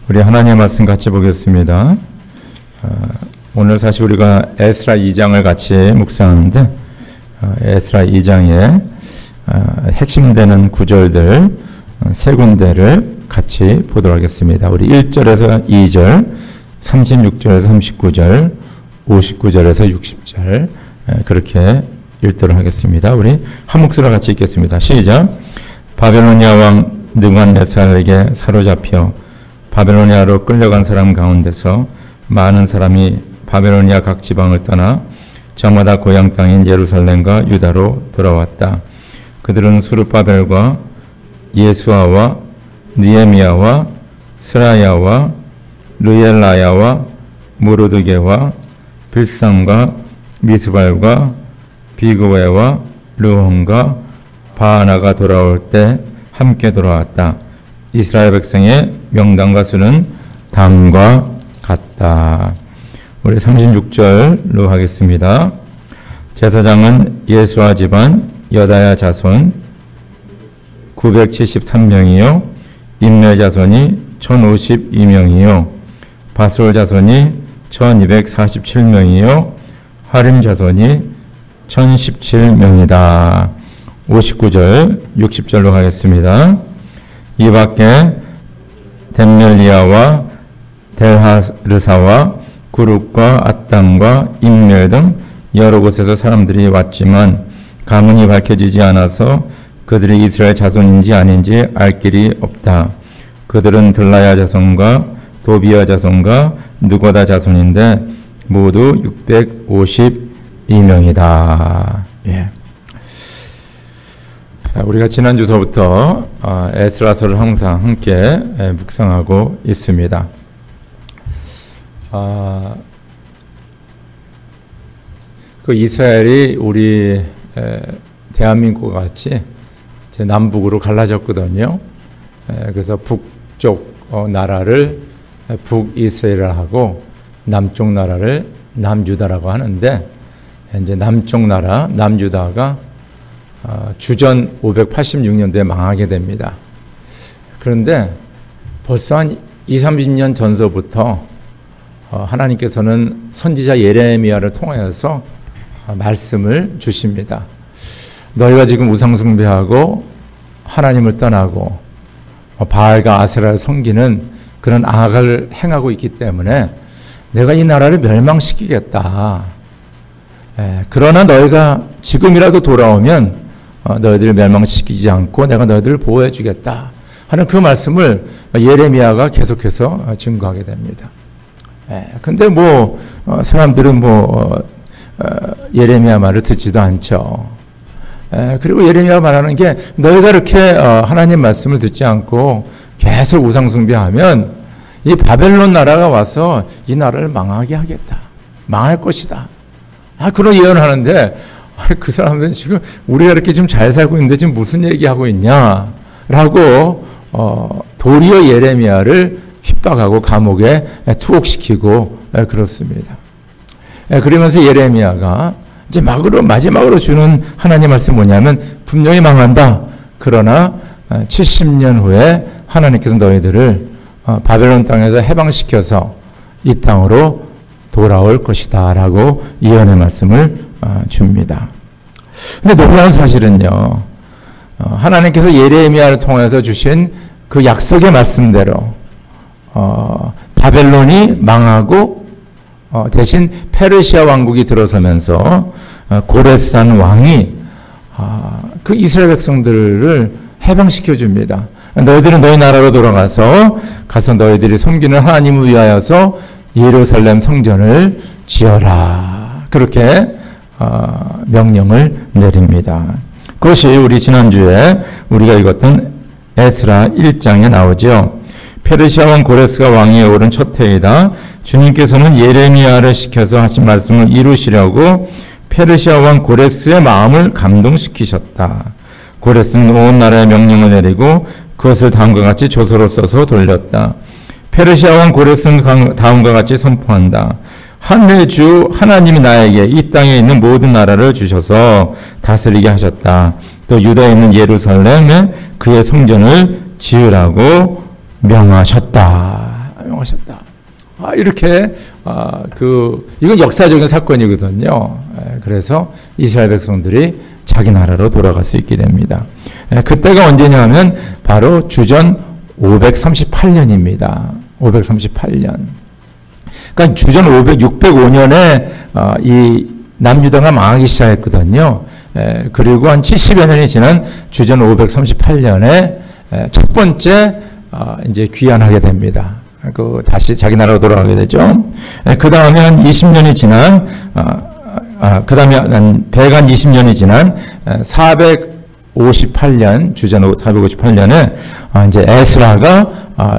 우리 하나님의 말씀 같이 보겠습니다. 오늘 사실 우리가 에스라 2장을 같이 묵상하는데 에스라 2장의 핵심되는 구절들 세 군데를 같이 보도록 하겠습니다. 우리 1절에서 2절, 36절에서 39절, 59절에서 60절 그렇게 읽도록 하겠습니다. 우리 한 목소리로 같이 읽겠습니다. 시작. 바벨로니아 왕 느부갓네살에게 사로잡혀 바벨로니아로 끌려간 사람 가운데서 많은 사람이 바벨로니아 각 지방을 떠나 저마다 고향 땅인 예루살렘과 유다로 돌아왔다. 그들은 수르바벨과 예수아와 느헤미야와 스라야와 르엘라야와 모르드게와 빌상과 미스발과 비그웨와 르혼과 바하나가 돌아올 때 함께 돌아왔다. 이스라엘 백성의 명단과 수는 다음과 같다. 우리 36절로 하겠습니다. 제사장은 예수아 집안 여다야 자손 973명이요 임레 자손이 1052명이요 바솔 자손이 1247명이요 하림 자손이 1017명이다. 59절 60절로 가겠습니다. 이 밖에 덴멜리아와 델하르사와 구룹과 앗단과 임멜 등 여러 곳에서 사람들이 왔지만 가문이 밝혀지지 않아서 그들이 이스라엘 자손인지 아닌지 알 길이 없다. 그들은 들라야 자손과 도비야 자손과 느고다 자손인데 모두 652명이다. 예. 우리가 지난 주서부터 에스라서를 항상 함께 묵상하고 있습니다. 그 이스라엘이 우리 대한민국과 같이 남북으로 갈라졌거든요. 그래서 북쪽 나라를 북이스라엘하고 남쪽 나라를 남유다라고 하는데 이제 남쪽 나라 남유다가 주전 586년도에 망하게 됩니다. 그런데 벌써 한 20-30년 전서부터 하나님께서는 선지자 예레미야를 통하여서 말씀을 주십니다. 너희가 지금 우상숭배하고 하나님을 떠나고 바알과 아세라를 섬기는 그런 악을 행하고 있기 때문에 내가 이 나라를 멸망시키겠다. 그러나 너희가 지금이라도 돌아오면 너희들을 멸망시키지 않고 내가 너희들을 보호해 주겠다 하는 그 말씀을 예레미야가 계속해서 증거하게 됩니다. 근데 사람들은 예레미야 말을 듣지도 않죠. 그리고 예레미야 말하는 게 너희가 이렇게 하나님 말씀을 듣지 않고 계속 우상숭배하면 이 바벨론 나라가 와서 이 나라를 망하게 하겠다. 망할 것이다. 그런 예언을 하는데 그 사람들은 지금 우리가 이렇게 좀 잘 살고 있는데 지금 무슨 얘기하고 있냐 라고 도리어 예레미야를 핍박하고 감옥에 투옥시키고 그렇습니다. 그러면서 예레미야가 이제 마지막으로 주는 하나님 말씀이 뭐냐면 분명히 망한다. 그러나 70년 후에 하나님께서 너희들을 바벨론 땅에서 해방시켜서 이 땅으로 돌아올 것이다 라고 예언의 말씀을 줍니다. 근데 놀라운 사실은요, 하나님께서 예레미야를 통해서 주신 그 약속의 말씀대로 바벨론이 망하고 대신 페르시아 왕국이 들어서면서 고레스산 왕이 그 이스라엘 백성들을 해방시켜 줍니다. 너희들은 너희 나라로 돌아가서 너희들이 섬기는 하나님을 위하여서 예루살렘 성전을 지어라. 그렇게 명령을 내립니다. 그것이 우리 지난주에 우리가 읽었던 에스라 1장에 나오죠. 페르시아 왕 고레스가 왕위에 오른 첫 해이다. 주님께서는 예레미야를 시켜서 하신 말씀을 이루시려고 페르시아 왕 고레스의 마음을 감동시키셨다. 고레스는 온 나라에 명령을 내리고 그것을 다음과 같이 조서로 써서 돌렸다. 페르시아 왕 고레스는 다음과 같이 선포한다. 하늘의 주 하나님이 나에게 이 땅에 있는 모든 나라를 주셔서 다스리게 하셨다. 또 유다에 있는 예루살렘에 그의 성전을 지으라고 명하셨다. 사용하셨다. 이렇게 이건 역사적인 사건이거든요. 그래서 이스라엘 백성들이 자기 나라로 돌아갈 수 있게 됩니다. 그때가 언제냐면 바로 주전 538년입니다. 538년. 그러니까 주전 605년에 이 남유다가 망하기 시작했거든요. 그리고 한 70여 년이 지난 주전 538년에 첫 번째 이제 귀환하게 됩니다. 다시 자기 나라로 돌아가게 되죠. 그 다음에 한 20년이 지난 그 다음에 배간 20년이 지난 458년 주전 458년에 이제 에스라가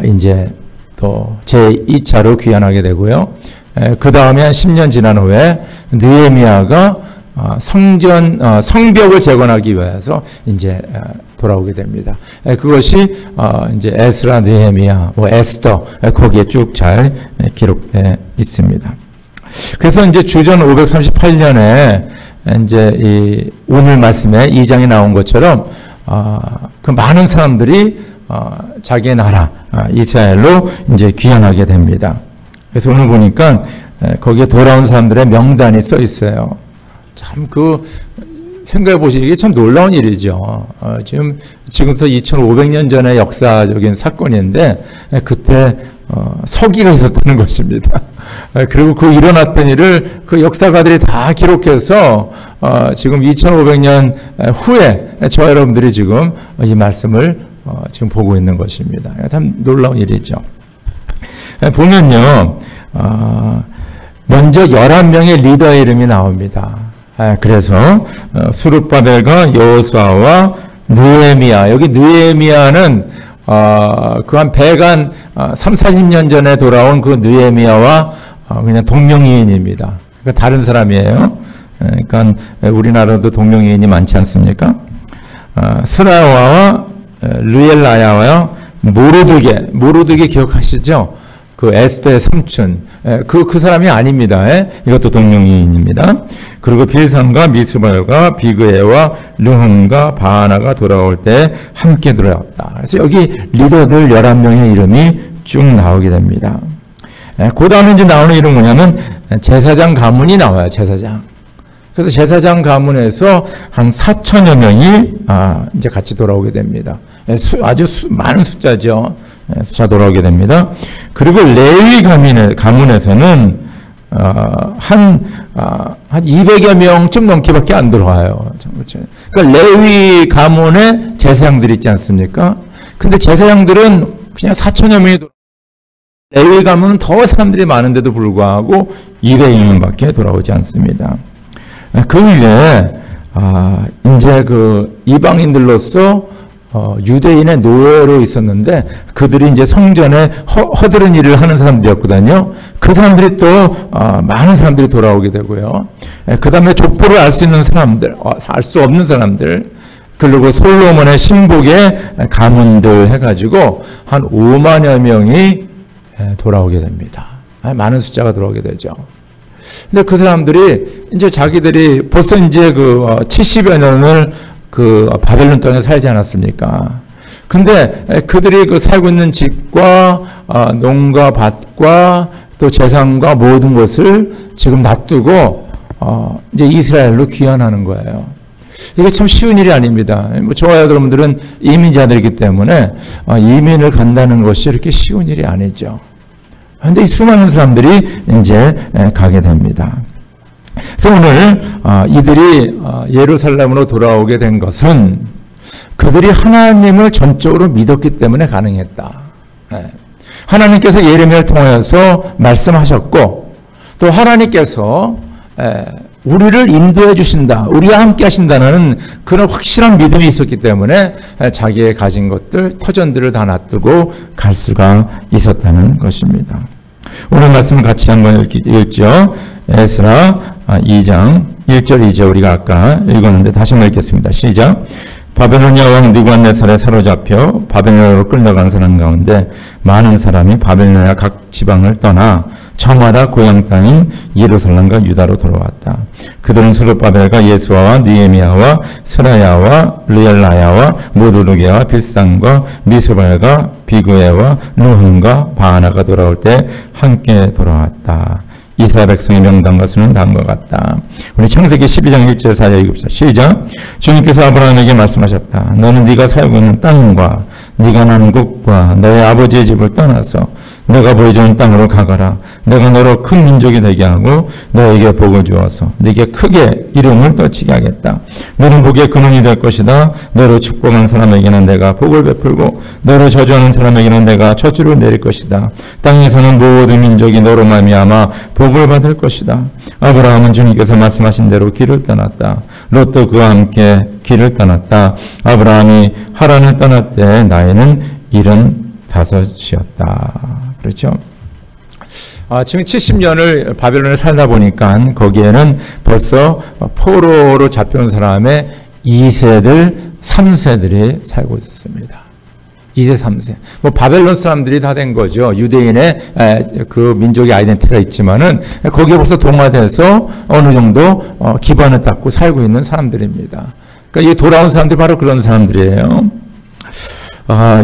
이제 또 제2차로 귀환하게 되고요. 그 다음에 한 10년 지난 후에 느헤미야가 성벽을 재건하기 위해서 이제 돌아오게 됩니다. 그것이 이제 에스라, 느헤미야, 에스더 거기에 쭉 잘 기록되어 있습니다. 그래서 이제 주전 538년에 이제 오늘 말씀에 2장에 나온 것처럼 그 많은 사람들이 자기의 나라 이스라엘로 이제 귀환하게 됩니다. 그래서 오늘 보니까 거기에 돌아온 사람들의 명단이 써 있어요. 참 생각해 보시기에 참 놀라운 일이죠. 지금부터 2500년 전의 역사적인 사건인데 그때 서기가 있었다는 것입니다. 그리고 그 일어났던 일을 그 역사가들이 다 기록해서 지금 2500년 후에 저 여러분들이 지금 이 말씀을 지금 보고 있는 것입니다. 참 놀라운 일이죠. 보면요, 먼저 11명의 리더의 이름이 나옵니다. 그래서 수룹바벨과 여호수아와 느헤미야, 여기 느헤미야는 그 한 배간 30-40년 전에 돌아온 그 느헤미야와 그냥 동명이인입니다. 그러니까 다른 사람이에요. 그러니까 우리나라도 동명이인이 많지 않습니까? 스라와와 르엘라야와 모르드게 기억하시죠? 그 에스더의 삼촌, 그 사람이 아닙니다. 이것도 동명이인입니다. 그리고 빌산과 미스발과 비그에와 르흠과 바하나가 돌아올 때 함께 돌아왔다. 그래서 여기 리더들 11명의 이름이 쭉 나오게 됩니다. 그 다음에 이제 나오는 이름은 뭐냐면 제사장 가문이 나와요. 제사장. 그래서 제사장 가문에서 한 4천여 명이 이제 같이 돌아오게 됩니다. 아주 많은 숫자죠. 숫자 돌아오게 됩니다. 그리고 레위 가문에서는 한 200여 명쯤 넘게밖에 안 들어와요. 그러니까 레위 가문의 제사장들이 있지 않습니까? 근데 제사장들은 그냥 4천여 명이 레위 가문은 더 사람들이 많은데도 불구하고 200명밖에 돌아오지 않습니다. 그 위에 이제 그 이방인들로서 유대인의 노예로 있었는데 그들이 이제 성전에 허드렛 일을 하는 사람들이었거든요. 그 사람들이 또 많은 사람들이 돌아오게 되고요. 그 다음에 족보를 알 수 있는 사람들, 알 수 없는 사람들, 그리고 솔로몬의 신복의 가문들 해가지고 한 5만여 명이 돌아오게 됩니다. 많은 숫자가 돌아오게 되죠. 근데 그 사람들이 이제 자기들이 벌써 이제 70여 년을 바벨론 땅에 살지 않았습니까? 근데 그들이 살고 있는 집과 농가 밭과 또 재산과 모든 것을 지금 놔두고 이제 이스라엘로 귀환하는 거예요. 이게 참 쉬운 일이 아닙니다. 저와 여러분들은 이민자들이기 때문에 이민을 간다는 것이 이렇게 쉬운 일이 아니죠. 그런데 이 수많은 사람들이 이제 가게 됩니다. 그래서 오늘 이들이 예루살렘으로 돌아오게 된 것은 그들이 하나님을 전적으로 믿었기 때문에 가능했다. 하나님께서 예레미야를 통해서 말씀하셨고 또 하나님께서 우리를 인도해 주신다, 우리와 함께 하신다는 그런 확실한 믿음이 있었기 때문에 자기의 가진 것들, 터전들을 다 놔두고 갈 수가 있었다는 것입니다. 오늘 말씀을 같이 한번 읽죠. 에스라 2장 1절 2절 우리가 아까 읽었는데 다시 한번 읽겠습니다. 시작. 바벨로니아 왕 느부갓네살에 사로잡혀 바벨론으로 끌려간 사람 가운데 많은 사람이 바벨로니아 각 지방을 떠나 저마다 고향 땅인 예루살렘과 유다로 돌아왔다. 그들은 스룹바벨과 예수아와 느헤미야와 스라야와 르엘라야와 모두르게와 빌산과 미스발과 비그에와 느흠과 바하나가 돌아올 때 함께 돌아왔다. 이스라엘 백성의 명단과 수는 다음과 같다. 우리 창세기 12장 1절 4절 읽읍시다. 시작. 주님께서 아브라함에게 말씀하셨다. 너는 네가 살고 있는 땅과 네가 난 곳과 너의 아버지의 집을 떠나서 내가 보여주는 땅으로 가거라. 내가 너로 큰 민족이 되게 하고 너에게 복을 주어서 네게 크게 이름을 떨치게 하겠다. 너는 복의 근원이 될 것이다. 너로 축복하는 사람에게는 내가 복을 베풀고 너로 저주하는 사람에게는 내가 저주를 내릴 것이다. 땅에 사는 모든 민족이 너로 말미암아 복을 받을 것이다. 아브라함은 주님께서 말씀하신 대로 길을 떠났다. 롯도 그와 함께 길을 떠났다. 아브라함이 하란을 떠날 때 나이는 75이었다. 그렇죠? 지금 70년을 바벨론에 살다 보니까 거기에는 벌써 포로로 잡혀온 사람의 2세들, 3세들이 살고 있었습니다. 2세, 3세. 뭐 바벨론 사람들이 다 된 거죠. 유대인의 그 민족의 아이덴티티가 있지만은 거기에 벌써 동화돼서 어느 정도 기반을 닦고 살고 있는 사람들입니다. 그러니까 이 돌아온 사람들이 바로 그런 사람들이에요.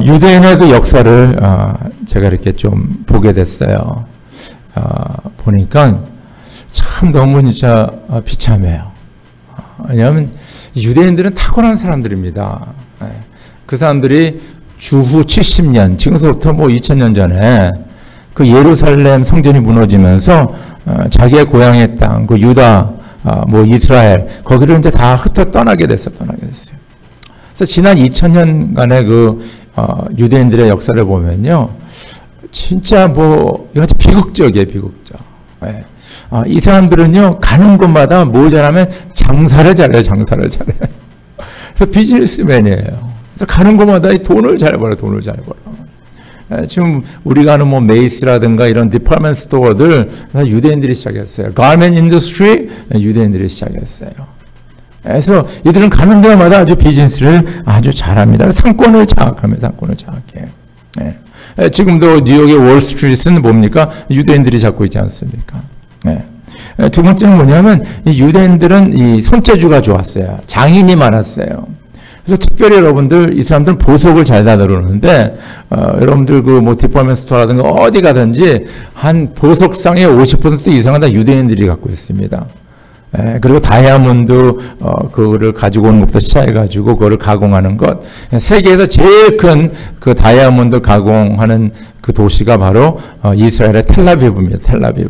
유대인의 그 역사를 제가 이렇게 좀 보게 됐어요. 보니까 참 너무 진짜 비참해요. 왜냐하면 유대인들은 타고난 사람들입니다. 그 사람들이 주후 70년, 지금서부터 뭐 2000년 전에 그 예루살렘 성전이 무너지면서 자기의 고향의 땅, 그 유다, 뭐 이스라엘, 거기를 이제 다 흩어 떠나게 됐어요. 그래서 지난 2000년간의 그 유대인들의 역사를 보면요, 진짜 뭐 이거 비극적이에요, 비극적. 네. 이 사람들은요 가는 곳마다 뭘 잘하면 장사를 잘해요. 그래서 비즈니스맨이에요. 그래서 가는 곳마다 돈을 잘 벌어. 지금 우리가 아는 뭐 메이스라든가 이런 디파트먼트 스토어들 유대인들이 시작했어요. 가르멘트 인더스트리 유대인들이 시작했어요. 그래서 이들은 가는 데마다 아주 비즈니스를 아주 잘합니다. 상권을 장악해요. 네. 지금도 뉴욕의 월스트리트는 뭡니까? 유대인들이 잡고 있지 않습니까? 네. 두 번째는 뭐냐면 이 유대인들은 이 손재주가 좋았어요. 장인이 많았어요. 그래서 특별히 여러분들 이 사람들은 보석을 잘 다루는데 여러분들 그 뭐 디파트먼트 스토어라든가 어디 가든지 한 보석상의 50% 이상은 다 유대인들이 갖고 있습니다. 그리고 다이아몬드 그거를 가지고 오는 것부터 시작해가지고 그거를 가공하는 것. 세계에서 제일 큰 그 다이아몬드 가공하는 그 도시가 바로 이스라엘의 텔라비브입니다. 텔라비브.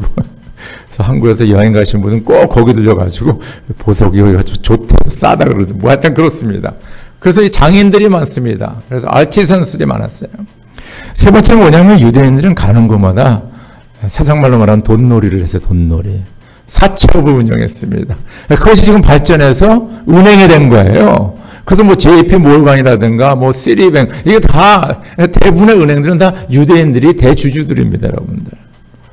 그래서 한국에서 여행 가신 분은 꼭 거기 들려가지고 보석이 여기가 좋다, 싸다 그러죠. 뭐 하여튼 그렇습니다. 그래서 이 장인들이 많습니다. 그래서 아티선스들이 많았어요. 세 번째는 뭐냐면 유대인들은 가는 곳마다 세상 말로 말하면 돈놀이를 했어요. 돈놀이. 사채업을 운영했습니다. 그것이 지금 발전해서 은행이 된 거예요. 그래서 뭐 JP 모르간이라든가 뭐 시리뱅 이게 다 대부분의 은행들은 다 유대인들이 대주주들입니다, 여러분들.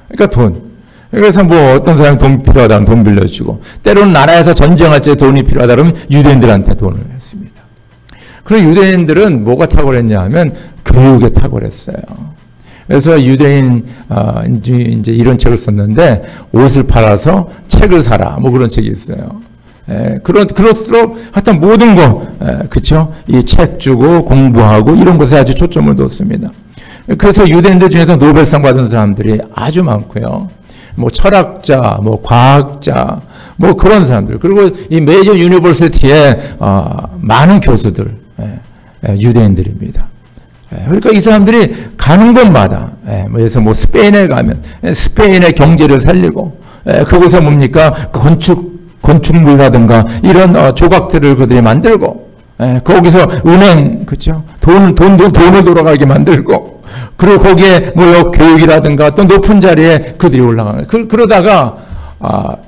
그러니까 돈. 그래서 뭐 어떤 사람이 돈 필요하다면 돈 빌려주고 때로는 나라에서 전쟁할 때 돈이 필요하다 그러면 유대인들한테 돈을 했습니다. 그리고 유대인들은 뭐가 탁월했냐 하면 교육에 탁월했어요. 그래서 유대인 이제 이런 책을 썼는데 옷을 팔아서 책을 사라 뭐 그런 책이 있어요. 그럴수록 하여튼 모든 거 그렇죠? 이 책 주고 공부하고 이런 것에 아주 초점을 뒀습니다. 그래서 유대인들 중에서 노벨상 받은 사람들이 아주 많고요. 뭐 철학자, 뭐 과학자, 뭐 그런 사람들. 그리고 이 메이저 유니버시티에 많은 교수들 유대인들입니다. 그러니까 이 사람들이 가는 곳마다, 그래서 뭐 스페인에 가면 스페인의 경제를 살리고, 그곳에 뭡니까? 건축물이라든가 이런 조각들을 그들이 만들고, 거기서 은행, 그죠? 돈을 돌아가게 만들고, 그리고 거기에 뭐 교육이라든가 또 높은 자리에 그들이 올라가는. 그러다가,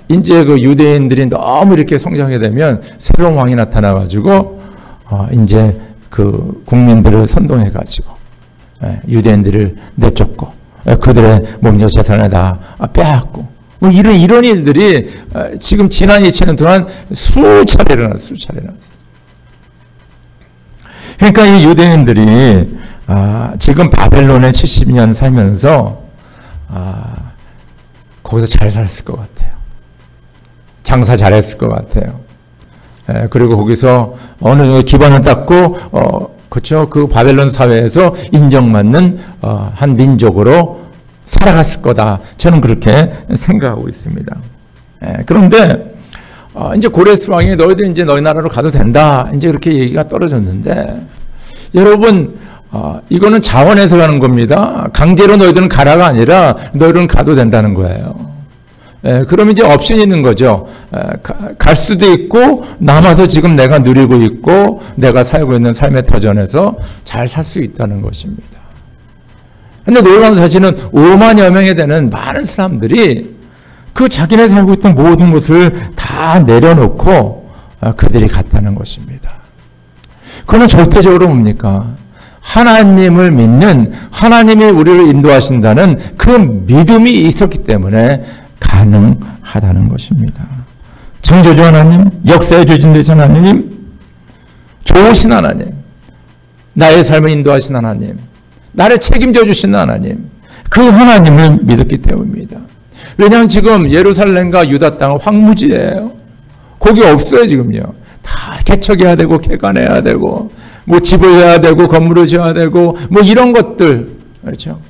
이제 그 유대인들이 너무 이렇게 성장하게 되면 새로운 왕이 나타나가지고, 이제 그 국민들을 선동해가지고 유대인들을 내쫓고 그들의 몸과 재산을 다 빼앗고 뭐 이런 일들이 지금 지난 2000년 동안 수차례 일어났어요. 그러니까 이 유대인들이 지금 바벨론에 70년 살면서 거기서 잘 살았을 것 같아요. 장사 잘했을 것 같아요. 그리고 거기서 어느 정도 기반을 닦고 그렇죠. 그 바벨론 사회에서 인정받는 한 민족으로 살아갔을 거다. 저는 그렇게 생각하고 있습니다. 그런데 이제 고레스 왕이 너희들 이제 너희 나라로 가도 된다. 이제 그렇게 얘기가 떨어졌는데 여러분 이거는 자원해서 가는 겁니다. 강제로 너희들은 가라가 아니라 너희들은 가도 된다는 거예요. 그럼 이제 옵션이 있는 거죠. 갈 수도 있고 남아서 지금 내가 누리고 있고 내가 살고 있는 삶의 터전에서 잘 살 수 있다는 것입니다. 그런데 놀라운 사실은 5만여 명에 되는 많은 사람들이 그 자기네 살고 있던 모든 것을 다 내려놓고 그들이 갔다는 것입니다. 그는 절대적으로 뭡니까? 하나님을 믿는, 하나님이 우리를 인도하신다는 그 믿음이 있었기 때문에 가능하다는 것입니다. 창조주 하나님, 역사의 주진 되신 하나님, 좋으신 하나님, 나의 삶을 인도하신 하나님, 나를 책임져 주신 하나님, 그 하나님을 믿었기 때문입니다. 왜냐하면 지금 예루살렘과 유다 땅은 황무지예요. 거기 없어요 지금요. 다 개척해야 되고 개간해야 되고 뭐 집을 해야 되고 건물을 지어야 되고 뭐 이런 것들, 그렇죠.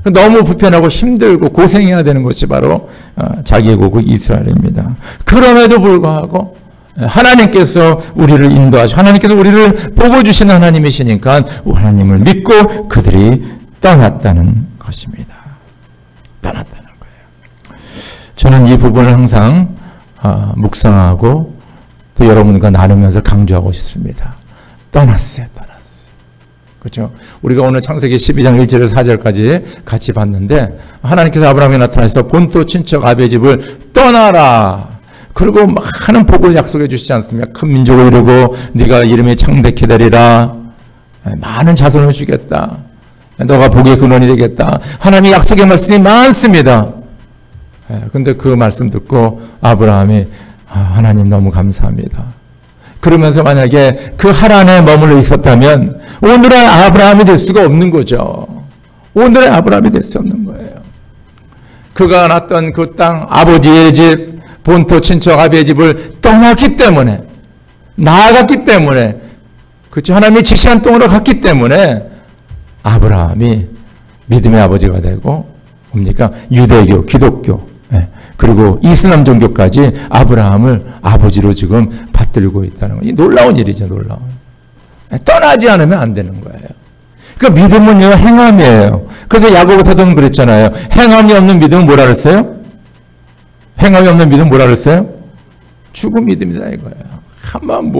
너무 불편하고 힘들고 고생해야 되는 것이 바로 자기 고국 이스라엘입니다. 그럼에도 불구하고 하나님께서 우리를 인도하시고 하나님께서 우리를 보고 주신 하나님이시니까 하나님을 믿고 그들이 떠났다는 것입니다. 떠났다는 거예요. 저는 이 부분을 항상 묵상하고 또 여러분과 나누면서 강조하고 싶습니다. 떠났어요. 그렇죠? 우리가 오늘 창세기 12장 1절에서 4절까지 같이 봤는데 하나님께서 아브라함에 나타나셔서 본토 친척 아비의 집을 떠나라. 그리고 많은 복을 약속해 주시지 않습니까? 큰 민족을 이루고 네가 이름이 창대케 되리라. 많은 자손을 주겠다. 너가 복의 근원이 되겠다. 하나님의 약속의 말씀이 많습니다. 근데 그 말씀 듣고 아브라함이 하나님 너무 감사합니다. 그러면서 만약에 그 하란에 머물러 있었다면 오늘의 아브라함이 될 수가 없는 거죠. 오늘의 아브라함이 될 수 없는 거예요. 그가 났던 그 땅, 아버지의 집, 본토 친척 아비의 집을 떠났기 때문에, 나아갔기 때문에, 그렇죠. 하나님이 지시한 땅으로 갔기 때문에 아브라함이 믿음의 아버지가 되고 뭡니까? 유대교, 기독교, 그리고 이슬람 종교까지 아브라함을 아버지로 지금 받들고 있다는 거. 이 놀라운 일이죠, 놀라운. 떠나지 않으면 안 되는 거예요. 그러니까 믿음은요, 행함이에요. 그래서 야고보 사도는 그랬잖아요. 행함이 없는 믿음은 뭐라 그랬어요? 행함이 없는 믿음은 뭐라 그랬어요? 죽은 믿음이다 이거예요. 한번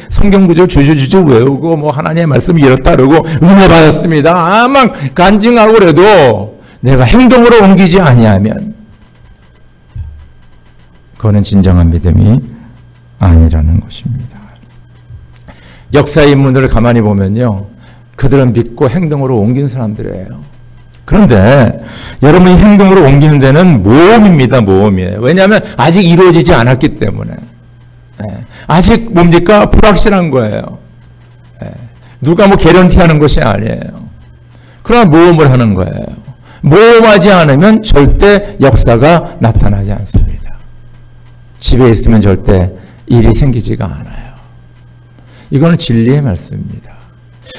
성경 구절 주주주주 외우고 하나님의 말씀 이렇다 따르고 은혜 받았습니다. 아마 간증하고 그래도 내가 행동으로 옮기지 아니하면 그거는 진정한 믿음이 아니라는 것입니다. 역사의 인물들을 가만히 보면요. 그들은 믿고 행동으로 옮긴 사람들이에요. 그런데 여러분이 행동으로 옮기는 데는 모험입니다. 모험이에요. 왜냐하면 아직 이루어지지 않았기 때문에. 아직 뭡니까? 불확실한 거예요. 누가 개런티하는 것이 아니에요. 그러나 모험을 하는 거예요. 모험하지 않으면 절대 역사가 나타나지 않습니다. 집에 있으면 절대 일이 생기지가 않아요. 이거는 진리의 말씀입니다.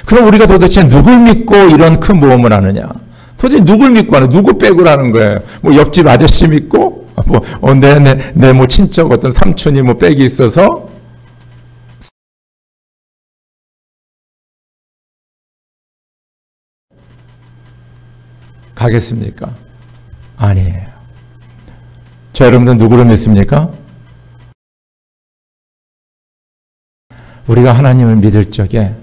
그럼 우리가 도대체 누굴 믿고 이런 큰 모험을 하느냐? 도대체 누굴 믿고 하는, 누구 빼고 하는 거예요? 옆집 아저씨 믿고? 내 친척 어떤 삼촌이 빽이 있어서? 가겠습니까? 아니에요. 자, 여러분들 누구를 믿습니까? 우리가 하나님을 믿을 적에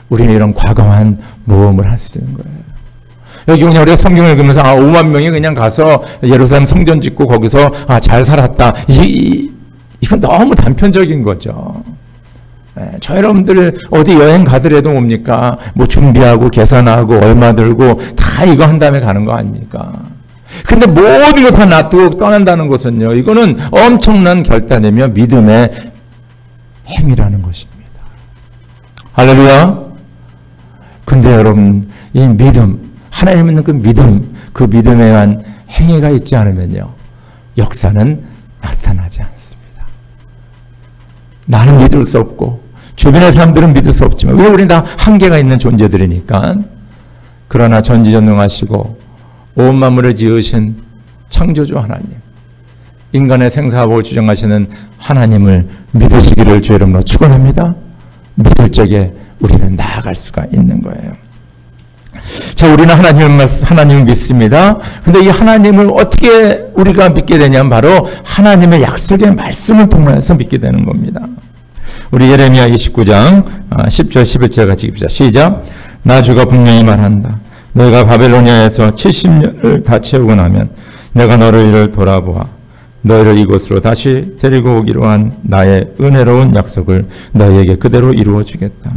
우리는 이런 과감한 모험을 할 수 있는 거예요. 여기 그냥 우리가 성경을 읽으면서 5만 명이 그냥 가서 예루살렘 성전 짓고 거기서 잘 살았다. 이건 너무 단편적인 거죠. 저 여러분들 어디 여행 가더라도 뭡니까? 준비하고 계산하고 얼마 들고 다 이거 한 다음에 가는 거 아닙니까? 근데 모든 거 다 놔두고 떠난다는 것은요. 이거는 엄청난 결단이며 믿음의 행위라는 것입니다. 할렐루야. 근데 여러분 이 믿음, 하나님 믿는 그 믿음에 대한 행위가 있지 않으면요. 역사는 나타나지 않습니다. 나는 믿을 수 없고 주변의 사람들은 믿을 수 없지만, 왜 우리는 다 한계가 있는 존재들이니까. 그러나 전지전능하시고 온 만물을 지으신 창조주 하나님, 인간의 생사복을 주정하시는 하나님을 믿으시기를 주의 이름으로 축원합니다. 믿을 적에 우리는 나아갈 수가 있는 거예요. 자, 우리는 하나님을 믿습니다. 근데 이 하나님을 어떻게 우리가 믿게 되냐면 바로 하나님의 약속의 말씀을 통해서 믿게 되는 겁니다. 우리 예레미야 29장 10절 11절 같이 읽읍시다. 시작. 나 주가 분명히 말한다. 너희가 바벨로니아에서 70년을 다 채우고 나면 내가 너희를 돌아보아 너희를 이곳으로 다시 데리고 오기로 한 나의 은혜로운 약속을 너희에게 그대로 이루어 주겠다.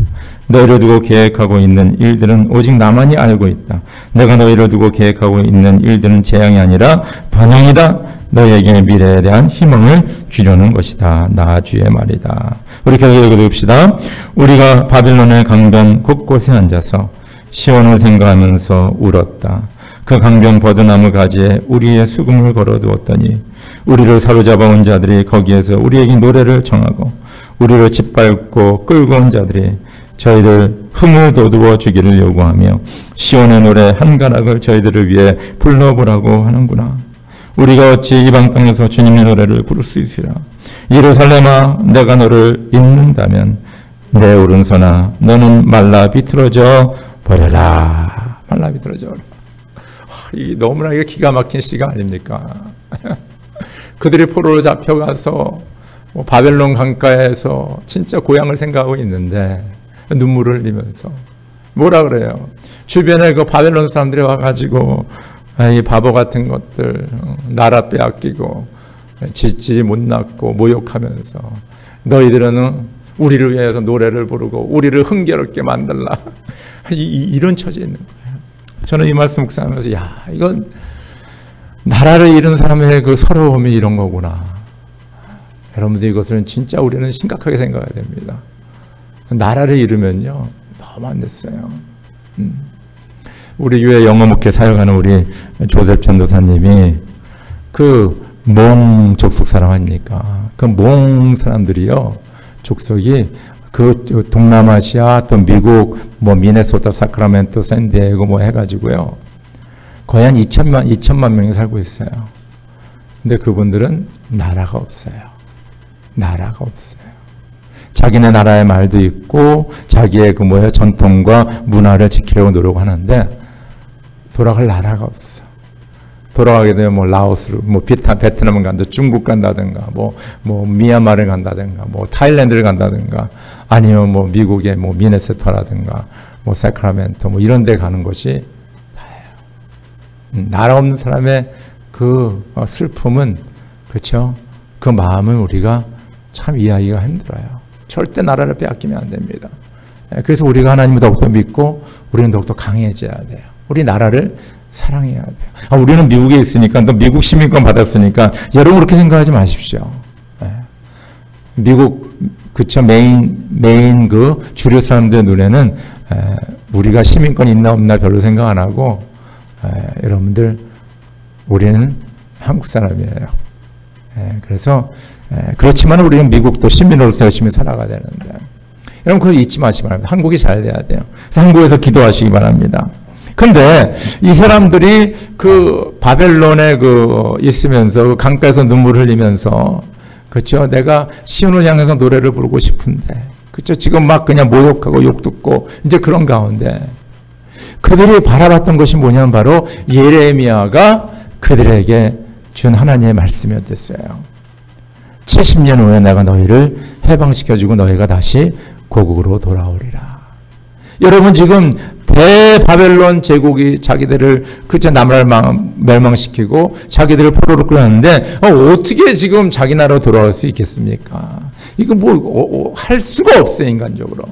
너희를 두고 계획하고 있는 일들은 오직 나만이 알고 있다. 내가 너희를 두고 계획하고 있는 일들은 재앙이 아니라 번영이다. 너희에게 미래에 대한 희망을 주려는 것이다. 나 주의 말이다. 우리 계속 읽어봅시다. 우리가 바벨론의 강변 곳곳에 앉아서 시온을 생각하면서 울었다. 그 강변 버드나무 가지에 우리의 수금을 걸어두었더니 우리를 사로잡아 온 자들이 거기에서 우리에게 노래를 청하고 우리를 짓밟고 끌고 온 자들이 저희들 흥을 돋우어 주기를 요구하며 시온의 노래 한 가락을 저희들을 위해 불러보라고 하는구나. 우리가 어찌 이방 땅에서 주님의 노래를 부를 수 있으랴. 예루살렘아, 내가 너를 잊는다면 내 오른손아 너는 말라 비틀어져 버려라. 말라 비틀어져 버려라. 이 너무나 이게 기가 막힌 시가 아닙니까? 그들이 포로로 잡혀가서 바벨론 강가에서 진짜 고향을 생각하고 있는데 눈물을 흘리면서 뭐라 그래요? 주변에 그 바벨론 사람들이 와가지고 이 바보 같은 것들 나라 빼앗기고 짓지 못났고 모욕하면서 너희들은 우리를 위해서 노래를 부르고 우리를 흥겨롭게 만들라. 이런 처지에 있는 거예요. 저는 이 말씀 묵상하면서 이건 나라를 잃은 사람의 그 서러움이 이런 거구나. 여러분들 이것을 진짜 우리는 심각하게 생각해야 됩니다. 나라를 잃으면요 너무 안 됐어요. 우리 교회 영어 목회 사역하는 우리 조셉 전도사님이 그 몽 족속 사람 아닙니까? 그 몽 사람들이요 족속이 그 동남아시아 또 미국 미네소타 사크라멘토 샌디에고 해가지고요 거의 한 2천만 명이 살고 있어요. 근데 그분들은 나라가 없어요. 나라가 없어요. 자기네 나라의 말도 있고 자기의 전통과 문화를 지키려고 노력하는데 돌아갈 나라가 없어. 돌아가게 되면 라오스로 베트남을 간다, 중국 간다든가 미얀마를 간다든가 타일랜드를 간다든가 아니면 미국의 미네소타라든가 사크라멘토 이런 데 가는 것이 다예요. 나라 없는 사람의 그 슬픔은 그렇죠. 그 마음을 우리가 참 이해하기가 힘들어요. 절대 나라를 빼앗기면 안 됩니다. 그래서 우리가 하나님을 더욱더 믿고 우리는 더욱더 강해져야 돼요. 우리 나라를 사랑해야 돼요. 우리는 미국에 있으니까 또 미국 시민권 받았으니까 여러분 그렇게 생각하지 마십시오. 미국 그쵸 메인 그 주류 사람들의 눈에는 우리가 시민권 있나 없나 별로 생각 안 하고 여러분들 우리는 한국 사람이에요. 그래서 그렇지만 우리는 미국도 시민으로서 열심히 살아가야 되는데 여러분 그걸 잊지 마시기 바랍니다. 한국이 잘 돼야 돼요. 그래서 한국에서 기도하시기 바랍니다. 근데 이 사람들이 그 바벨론에 있으면서 그 강가에서 눈물 흘리면서 그렇죠. 내가 시온을 향해서 노래를 부르고 싶은데 그렇죠. 지금 막 그냥 모욕하고 욕 듣고 이제 그런 가운데 그들이 바라봤던 것이 뭐냐면 바로 예레미야가 그들에게 준 하나님의 말씀이었어요. 70년 후에 내가 너희를 해방시켜주고 너희가 다시 고국으로 돌아오리라. 여러분 지금 대바벨론 제국이 자기들을 나라를 멸망시키고 자기들을 포로로 끌었는데 어떻게 지금 자기 나라로 돌아올 수 있겠습니까? 이거 할 수가 없어요 인간적으로.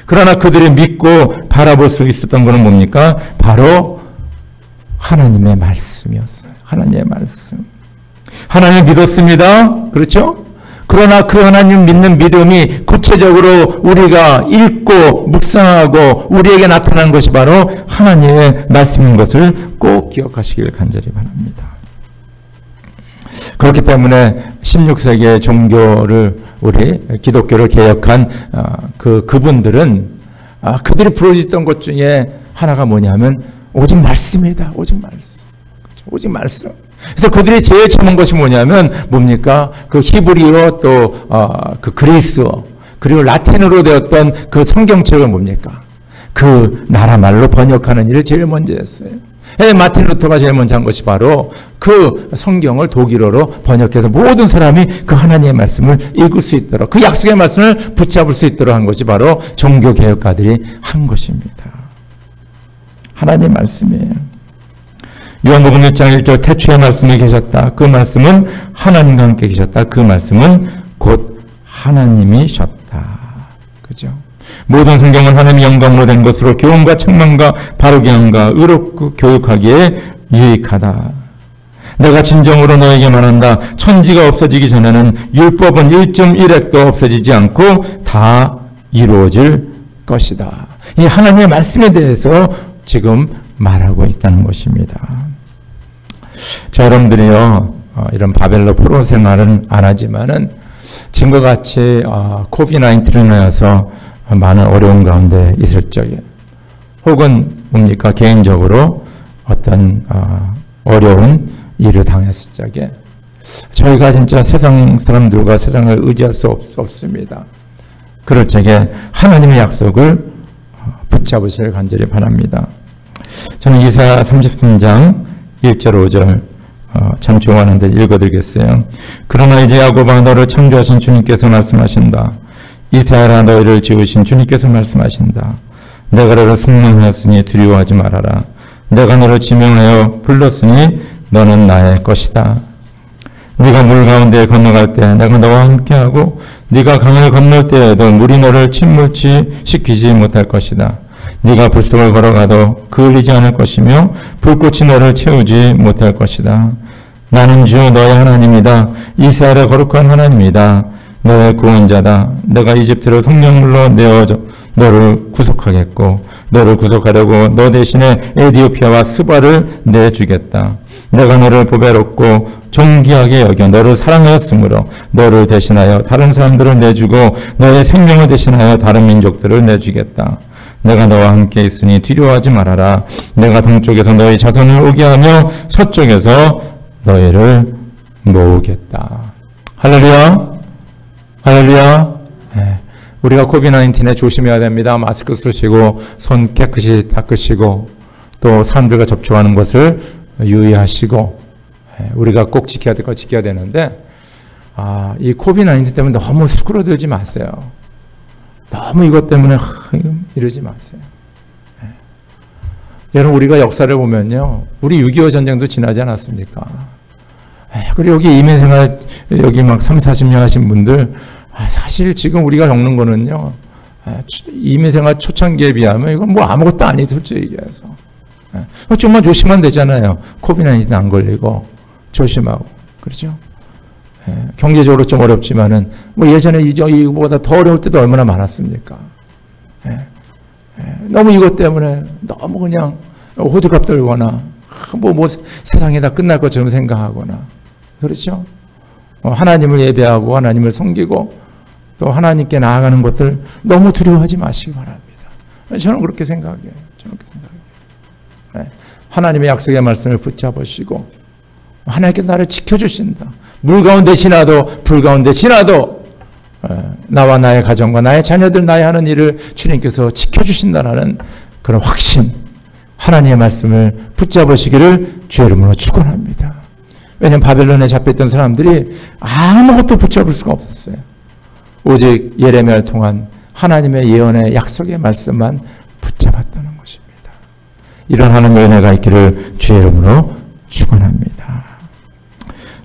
그러나 그들이 믿고 바라볼 수 있었던 것은 뭡니까? 바로 하나님의 말씀이었어요. 하나님의 말씀. 하나님을 믿었습니다. 그렇죠? 그러나 그 하나님 믿는 믿음이 구체적으로 우리가 읽고 묵상하고 우리에게 나타나는 것이 바로 하나님의 말씀인 것을 꼭 기억하시길 간절히 바랍니다. 그렇기 때문에 16세기의 종교를 우리 기독교를 개혁한 그분들은 그들이 부르짖던 것 중에 하나가 뭐냐면 오직 말씀이다. 오직 말씀. 그렇죠? 오직 말씀. 그래서 그들이 제일 처음 것이 뭐냐면 뭡니까? 그 히브리어 또 그 그리스어 그리고 라틴어로 되었던 그 성경책을 뭡니까? 그 나라 말로 번역하는 일을 제일 먼저 했어요. 마틴 루터가 제일 먼저 한 것이 바로 그 성경을 독일어로 번역해서 모든 사람이 그 하나님의 말씀을 읽을 수 있도록 그 약속의 말씀을 붙잡을 수 있도록 한 것이 바로 종교개혁가들이 한 것입니다. 하나님의 말씀이에요. 요한복음 1장 1절 태초에 말씀이 계셨다. 그 말씀은 하나님과 함께 계셨다. 그 말씀은 곧 하나님이셨다. 그죠? 모든 성경은 하나님의 영광으로 된 것으로 교훈과 책망과 바르게 함과 의롭고 교육하기에 유익하다. 내가 진정으로 너에게 말한다. 천지가 없어지기 전에는 율법은 1.1획도 없어지지 않고 다 이루어질 것이다. 이 하나님의 말씀에 대해서 지금 말하고 있다는 것입니다. 자, 여러분들이요, 이런 바벨로 포로 생활은 안 하지만은 지금과 같이 코비드-19로 인하여서 많은 어려운 가운데 있을 적에 혹은 뭡니까 개인적으로 어떤 어려운 일을 당했을 적에 저희가 진짜 세상 사람들과 세상을 의지할 수 없습니다. 그럴 적에 하나님의 약속을 붙잡으시길 간절히 바랍니다. 저는 이사야 33장 1절 5절 참 좋아하는데 읽어드리겠어요. 그러나 이제 야곱아 너를 창조하신 주님께서 말씀하신다. 이스라엘아 너희를 지으신 주님께서 말씀하신다. 내가 너를 성명하였으니 두려워하지 말아라. 내가 너를 지명하여 불렀으니 너는 나의 것이다. 네가 물 가운데 건너갈 때 내가 너와 함께하고 네가 강을 건널 때에도 물이 너를 침몰치 시키지 못할 것이다. 네가 불속을 걸어가도 그을리지 않을 것이며 불꽃이 너를 채우지 못할 것이다. 나는 주 너의 하나님이다. 이스라엘의 거룩한 하나님이다. 너의 구원자다. 내가 이집트를 성령물로 내어 너를 구속하겠고 너를 구속하려고 너 대신에 에디오피아와 스바를 내주겠다. 내가 너를 보배롭고 존귀하게 여겨 너를 사랑하였으므로 너를 대신하여 다른 사람들을 내주고 너의 생명을 대신하여 다른 민족들을 내주겠다. 내가 너와 함께 있으니 두려워하지 말아라. 내가 동쪽에서 너희 자손을 오게 하며 서쪽에서 너희를 모으겠다. 할렐루야. 할렐루야. 네. 우리가 코비드-19에 조심해야 됩니다. 마스크 쓰시고 손 깨끗이 닦으시고 또 사람들과 접촉하는 것을 유의하시고 우리가 꼭 지켜야 될 거 지켜야 되는데 이 코비드-19 때문에 너무 수그러들지 마세요. 너무 이것 때문에 이러지 마세요. 여러분 우리가 역사를 보면요. 우리 6.25 전쟁도 지나지 않았습니까? 그리고 여기 이민생활 여기 막 30-40년 하신 분들 사실 지금 우리가 겪는 거는요. 이민생활 초창기에 비하면 이건 뭐 아무것도 아니에요. 솔직히 얘기해서. 좀만 조심하면 되잖아요. 코비드-19 안 걸리고 조심하고 그렇죠? 경제적으로 좀 어렵지만은 뭐 예전에 이거보다 더 어려울 때도 얼마나 많았습니까? 너무 이것 때문에 너무 그냥 호들갑 떨거나 뭐 세상이 다 끝날 것처럼 생각하거나 그렇죠? 하나님을 예배하고 하나님을 섬기고 또 하나님께 나아가는 것들 너무 두려워하지 마시기 바랍니다. 저는 그렇게 생각해요. 저는 그렇게 생각해요. 하나님의 약속의 말씀을 붙잡으시고 하나님께서 나를 지켜주신다. 물 가운데 지나도 불 가운데 지나도 나와 나의 가정과 나의 자녀들 나의 하는 일을 주님께서 지켜주신다는 그런 확신 하나님의 말씀을 붙잡으시기를 주의 이름으로 축원합니다. 왜냐하면 바벨론에 잡혔던 사람들이 아무것도 붙잡을 수가 없었어요. 오직 예레미야를 통한 하나님의 예언의 약속의 말씀만 붙잡았다는 것입니다. 이런 하나님의 은혜가 있기를 주의 이름으로 축원합니다.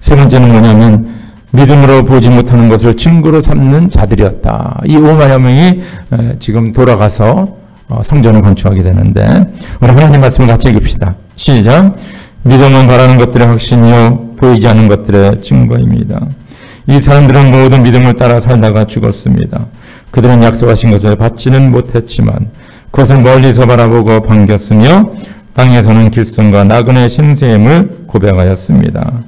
세 번째는 뭐냐면 믿음으로 보지 못하는 것을 증거로 삼는 자들이었다. 이 5만여 명이 지금 돌아가서 성전을 건축하게 되는데 우리 하나님 말씀을 같이 읽읍시다. 시작. 믿음은 바라는 것들의 확신이요 보이지 않는 것들의 증거입니다. 이 사람들은 모든 믿음을 따라 살다가 죽었습니다. 그들은 약속하신 것을 받지는 못했지만 그것을 멀리서 바라보고 반겼으며 땅에서는 길성과 나그네 신세임을 고백하였습니다.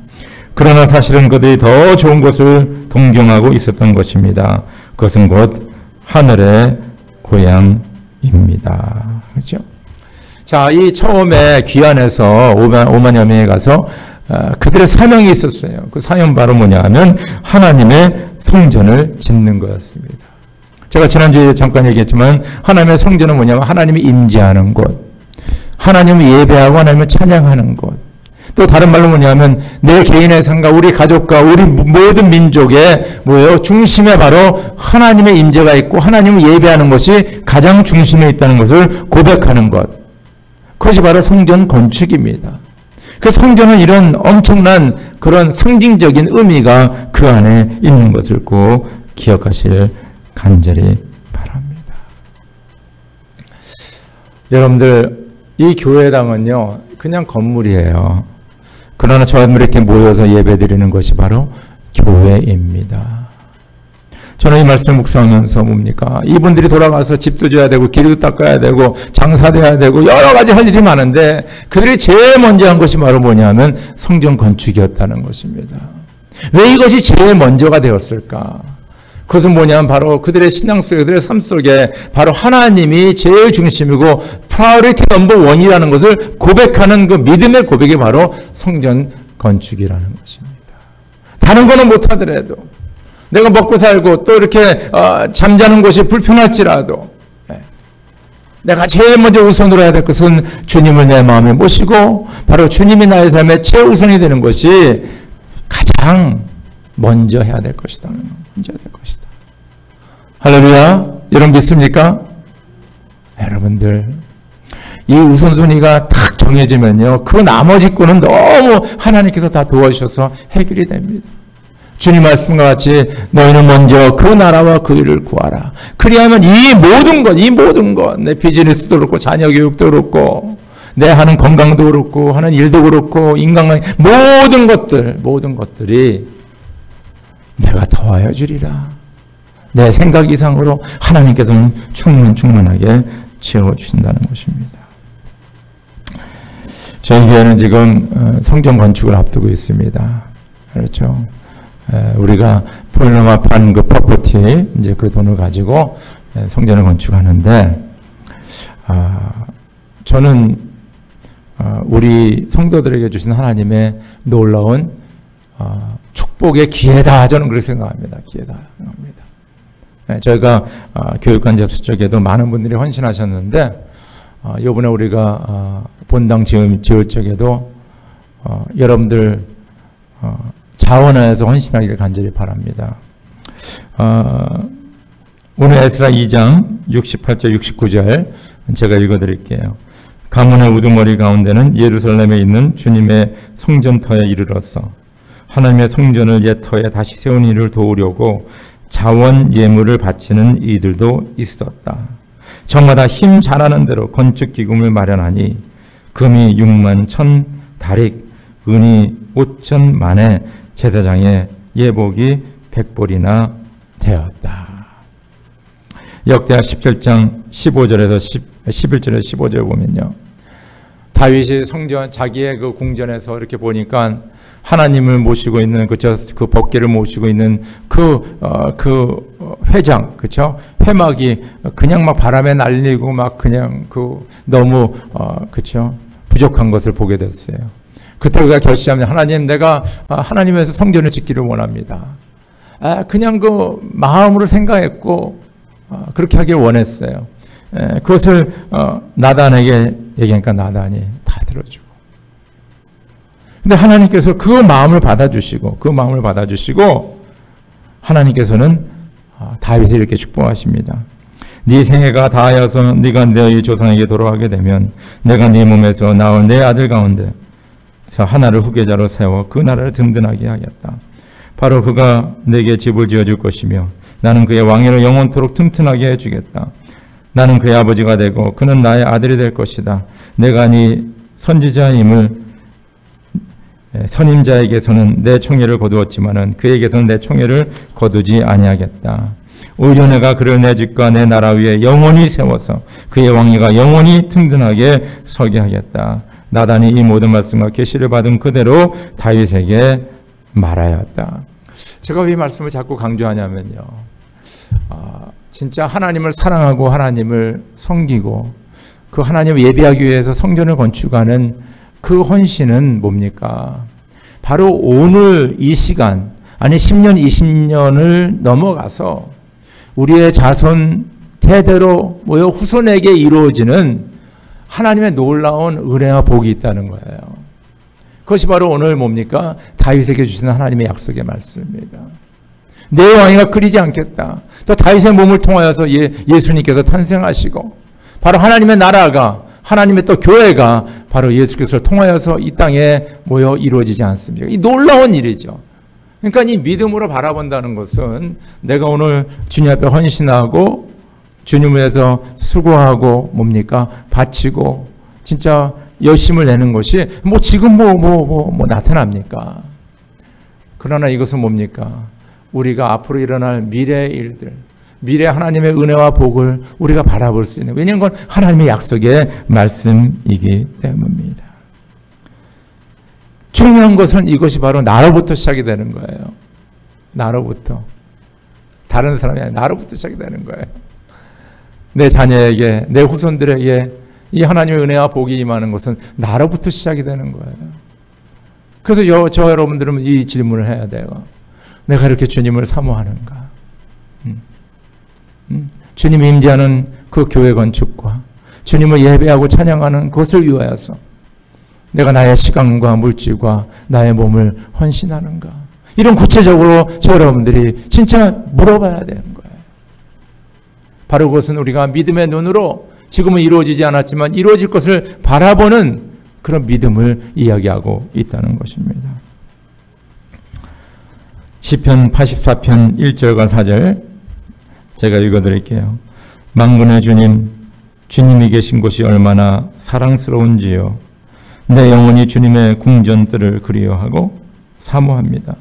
그러나 사실은 그들이 더 좋은 것을 동경하고 있었던 것입니다. 그것은 곧 하늘의 고향입니다. 그렇죠? 자, 이 처음에 귀환해서 5만여 명에 가서 그들의 사명이 있었어요. 그 사명 바로 뭐냐 하면 하나님의 성전을 짓는 거였습니다. 제가 지난주에 잠깐 얘기했지만 하나님의 성전은 뭐냐면 하나님이 임재하는 곳, 하나님을 예배하고 하나님을 찬양하는 곳, 또 다른 말로 뭐냐면 내 개인의 삶과 우리 가족과 우리 모든 민족의 뭐예요? 중심에 바로 하나님의 임재가 있고 하나님을 예배하는 것이 가장 중심에 있다는 것을 고백하는 것. 그것이 바로 성전 건축입니다. 그 성전은 이런 엄청난 그런 상징적인 의미가 그 안에 있는 것을 꼭 기억하실 간절히 바랍니다. 여러분들, 이 교회당은요, 그냥 건물이에요. 그러나 저희들이 이렇게 모여서 예배드리는 것이 바로 교회입니다. 저는 이 말씀을 묵상하면서 뭡니까? 이분들이 돌아가서 집도 져야 되고 길도 닦아야 되고 장사도 해야 되고 여러 가지 할 일이 많은데 그들이 제일 먼저 한 것이 바로 뭐냐면 성전 건축이었다는 것입니다. 왜 이것이 제일 먼저가 되었을까? 그것은 뭐냐면 바로 그들의 신앙 속에, 그들의 삶 속에 바로 하나님이 제일 중심이고 프라이어리티 넘버 원이라는 것을 고백하는 그 믿음의 고백이 바로 성전 건축이라는 것입니다. 다른 거는 못하더라도 내가 먹고 살고 또 이렇게 잠자는 곳이 불편할지라도 내가 제일 먼저 우선으로 해야 될 것은 주님을 내 마음에 모시고 바로 주님이 나의 삶의 최우선이 되는 것이 가장 먼저 해야 될 것이다. 먼저 해야 될 것이다. 할렐루야. 여러분 믿습니까? 여러분들 이 우선순위가 딱 정해지면요, 그 나머지 거는 너무 하나님께서 다 도와주셔서 해결이 됩니다. 주님 말씀과 같이 너희는 먼저 그 나라와 그 일을 구하라. 그리하면 이 모든 것, 내 비즈니스도 그렇고 자녀 교육도 그렇고 내 하는 건강도 그렇고 하는 일도 그렇고 인간관계 모든 것들이 내가 더하여 주리라. 내 생각 이상으로 하나님께서는 충만하게 채워주신다는 것입니다. 저희 교회는 지금 성전 건축을 앞두고 있습니다. 그렇죠? 우리가 포일러마판 그 프로퍼티 이제 그 돈을 가지고 성전을 건축하는데, 저는 우리 성도들에게 주신 하나님의 놀라운 축복의 기회다, 저는 그렇게 생각합니다. 기회다 생각합니다. 저희가 교육관 제수 쪽에도 많은 분들이 헌신하셨는데, 이번에 우리가 본당 지을 적에도 여러분들 자원하여서 헌신하기를 간절히 바랍니다. 오늘 에스라 2장 68절 69절 제가 읽어드릴게요. 가문의 우두머리 가운데는 예루살렘에 있는 주님의 성전터에 이르러서 하나님의 성전을 옛 터에 다시 세운 이를 도우려고 자원 예물을 바치는 이들도 있었다. 저마다 힘 잘하는 대로 건축 기금을 마련하니 금이 6만 1,000 다릭, 은이 5,000만에 제사장의 예복이 100볼이나 되었다. 역대하 17장 15절에서 11절에서 15절 보면요, 다윗이 성전 자기의 그 궁전에서 이렇게 보니까 하나님을 모시고 있는 그 법궤를 모시고 있는 그 회장, 그렇죠? 회막이 그냥 막 바람에 날리고 막 그냥 너무 그렇죠? 부족한 것을 보게 됐어요. 그때 그가 결심하면 하나님, 내가 하나님에서 성전을 짓기를 원합니다. 그냥 그 마음으로 생각했고 그렇게 하길 원했어요. 그것을 나단에게 얘기하니까 나단이 다 들어주고. 근데 하나님께서 그 마음을 받아주시고 하나님께서는 다윗을 이렇게 축복하십니다. 네 생애가 다하여서 네가 너희 조상에게 돌아가게 되면 내가 네 몸에서 낳은 내 아들 가운데서 하나를 후계자로 세워 그 나라를 든든하게 하겠다. 바로 그가 내게 집을 지어줄 것이며 나는 그의 왕위를 영원토록 튼튼하게 해주겠다. 나는 그의 아버지가 되고 그는 나의 아들이 될 것이다. 내가 네 선지자임을 선임자에게서는 내 총애를 거두었지만은 그에게서는 내 총애를 거두지 아니하겠다. 오히려 내가 그를 내 집과 내 나라 위에 영원히 세워서 그의 왕위가 영원히 튼튼하게 서게 하겠다. 나단이 이 모든 말씀과 계시를 받은 그대로 다윗에게 말아야 한다. 제가 왜 이 말씀을 자꾸 강조하냐면요. 진짜 하나님을 사랑하고 하나님을 섬기고 그 하나님을 예배하기 위해서 성전을 건축하는 그 헌신은 뭡니까? 바로 오늘 이 시간, 아니 10년, 20년을 넘어가서 우리의 자손 대대로 모여 후손에게 이루어지는 하나님의 놀라운 은혜와 복이 있다는 거예요. 그것이 바로 오늘 뭡니까? 다윗에게 주시는 하나님의 약속의 말씀입니다. 내 왕위가 끊이지 않겠다. 또 다윗의 몸을 통하여서 예수님께서 탄생하시고 바로 하나님의 나라가, 하나님의 또 교회가 바로 예수 그리스도를 통하여서 이 땅에 모여 이루어지지 않습니까? 이 놀라운 일이죠. 그러니까 이 믿음으로 바라본다는 것은 내가 오늘 주님 앞에 헌신하고 주님 위해서 수고하고 뭡니까? 바치고 진짜 열심을 내는 것이 뭐 지금 뭐 나타납니까? 그러나 이것은 뭡니까? 우리가 앞으로 일어날 미래의 일들, 미래 하나님의 은혜와 복을 우리가 바라볼 수 있는, 왜냐하면 그건 하나님의 약속의 말씀이기 때문입니다. 중요한 것은 이것이 바로 나로부터 시작이 되는 거예요. 나로부터. 다른 사람이 아니라 나로부터 시작이 되는 거예요. 내 자녀에게, 내 후손들에게 이 하나님의 은혜와 복이 임하는 것은 나로부터 시작이 되는 거예요. 그래서 저 여러분들은 이 질문을 해야 돼요. 내가 이렇게 주님을 사모하는가? 주님이 임재하는 그 교회 건축과 주님을 예배하고 찬양하는 것을 위하여서 내가 나의 시간과 물질과 나의 몸을 헌신하는가? 이런 구체적으로 저 여러분들이 진짜 물어봐야 되는 거예요. 바로 그것은 우리가 믿음의 눈으로 지금은 이루어지지 않았지만 이루어질 것을 바라보는 그런 믿음을 이야기하고 있다는 것입니다. 시편 84편 1절과 4절 제가 읽어드릴게요. 만군의 주님, 주님이 계신 곳이 얼마나 사랑스러운지요. 내 영혼이 주님의 궁전들을 그리워하고 사모합니다.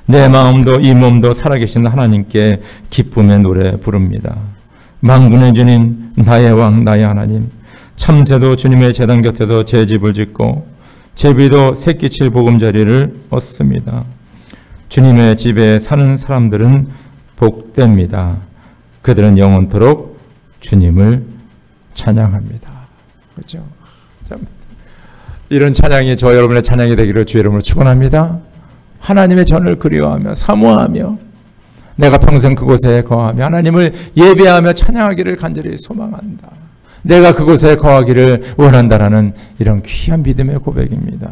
내 마음도 이 몸도 살아계신 하나님께 기쁨의 노래 부릅니다. 만군의 주님, 나의 왕, 나의 하나님, 참새도 주님의 제단 곁에서 제 집을 짓고 제비도 새끼칠 보금자리를 얻습니다. 주님의 집에 사는 사람들은 복됩니다. 그들은 영원토록 주님을 찬양합니다. 그렇죠? 이런 찬양이 저 여러분의 찬양이 되기를 주 이름으로 축원합니다. 하나님의 전을 그리워하며 사모하며 내가 평생 그곳에 거하며 하나님을 예배하며 찬양하기를 간절히 소망한다. 내가 그곳에 거하기를 원한다라는 이런 귀한 믿음의 고백입니다.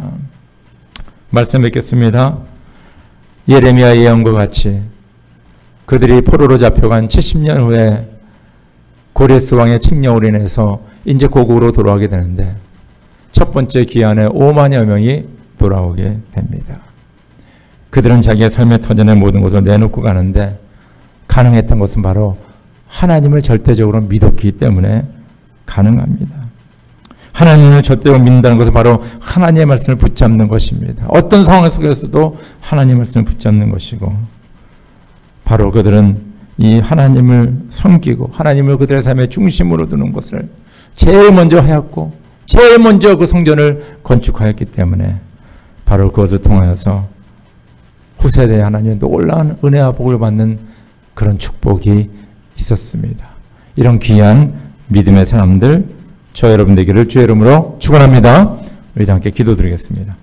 말씀 뵙겠습니다. 예레미야 예언과 같이 그들이 포로로 잡혀간 70년 후에 고레스 왕의 칙령으로 인해서 이제 고국으로 돌아오게 되는데 첫 번째 기한에 5만여 명이 돌아오게 됩니다. 그들은 자기의 삶의 터전의 모든 것을 내놓고 가는데 가능했던 것은 바로 하나님을 절대적으로 믿었기 때문에 가능합니다. 하나님을 절대로 믿는다는 것은 바로 하나님의 말씀을 붙잡는 것입니다. 어떤 상황 속에서도 하나님의 말씀을 붙잡는 것이고 바로 그들은 이 하나님을 섬기고 하나님을 그들의 삶의 중심으로 두는 것을 제일 먼저 하였고 제일 먼저 그 성전을 건축하였기 때문에 바로 그것을 통하여서 후세대에 하나님의 놀라운 은혜와 복을 받는 그런 축복이 있었습니다. 이런 귀한 믿음의 사람들 저 여러분 되기를 주의 이름으로 축원합니다. 우리 다 함께 기도드리겠습니다.